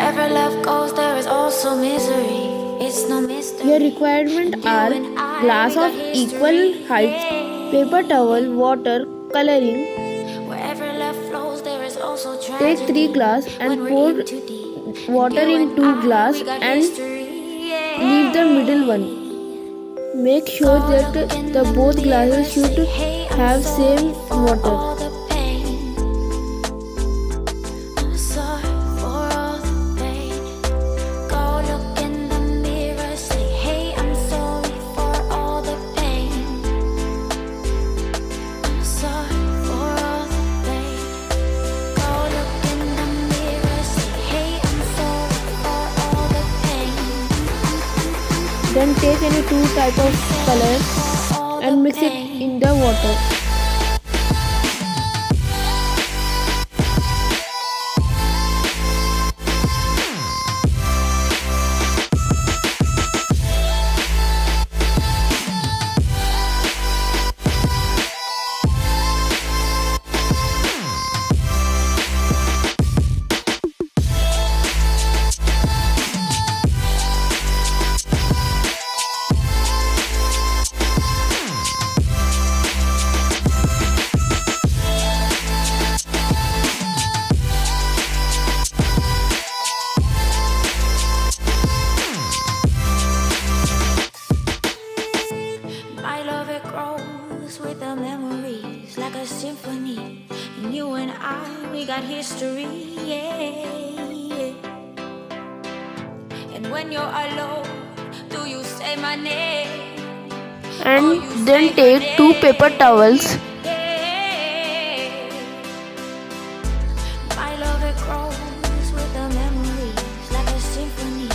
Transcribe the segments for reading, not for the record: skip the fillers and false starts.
Wherever love goes, there is also misery. It's no mystery. Your requirements are glass of equal heights, paper towel, water, coloring. Wherever love flows, there is also Take tragedy. 3 glass and When we're pour in too deep. water You in and 2 I, glass we got and history. leave the middle one. Make sure that the both glasses should have same water. All the pain. I'm sorry for all the pain. Go look in the mirror, say, hey, I'm sorry for all the pain. I'm sorry for all the pain. Go look in the mirror, say, hey, I'm sorry for all the pain. Then take any 2 type of color and mix it in the water. My love, it grows with the memories like a symphony. And you and I, we got history, yeah. And when you're alone, do you say my name? And then take 2 paper towels. My love, it grows with the memories like a symphony.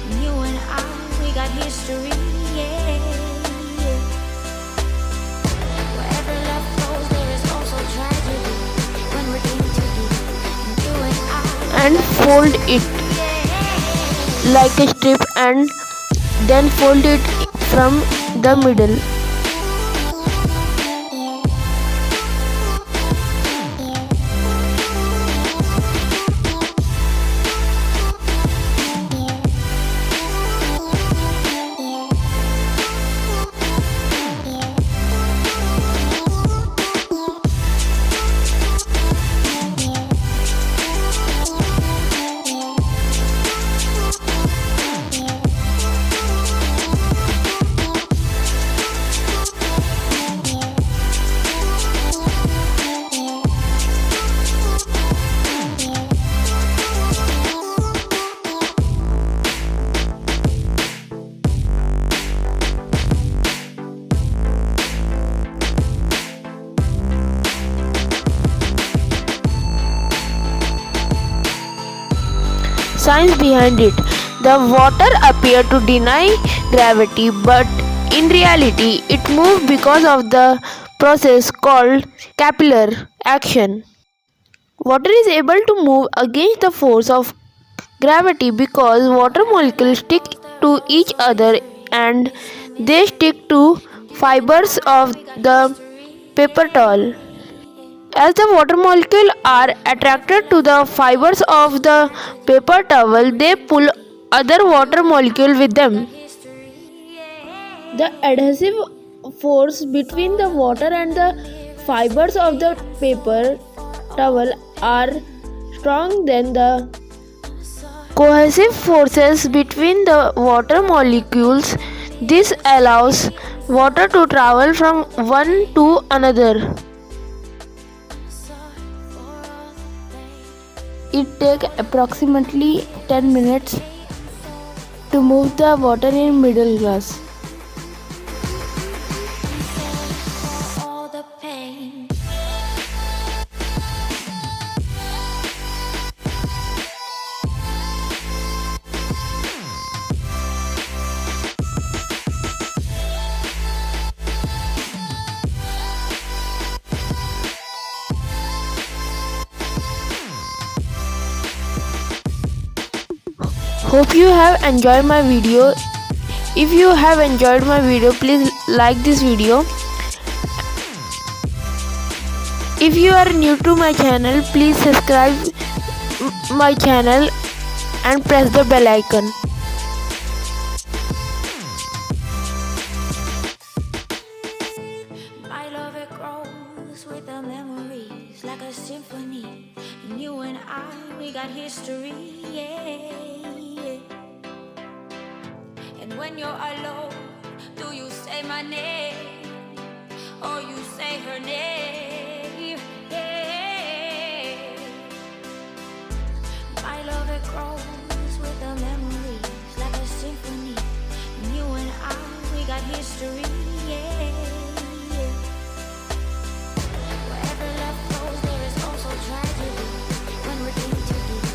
And you and I, we got history, yeah. Wherever love flows, there is also tragedy. When we're in too deep, and you and I, And fold it like a strip and then fold it from the middle. Science behind it. The water appeared to deny gravity, but in reality, it moved because of the process called capillary action. Water is able to move against the force of gravity because water molecules stick to each other and they stick to fibers of the paper towel. As the water molecules are attracted to the fibers of the paper towel, they pull other water molecules with them. The adhesive force between the water and the fibers of the paper towel are strong than the cohesive forces between the water molecules. This allows water to travel from one to another. It takes approximately 10 minutes to move the water in middle glass. all the pain. Hope you have enjoyed my video. If you have enjoyed my video, please like this video. If you are new to my channel, please subscribe my channel and press the bell icon. My love, it grows with the memories like a symphony. And you and I, we got history, yeah. And when you're alone, do you say my name or you say her name?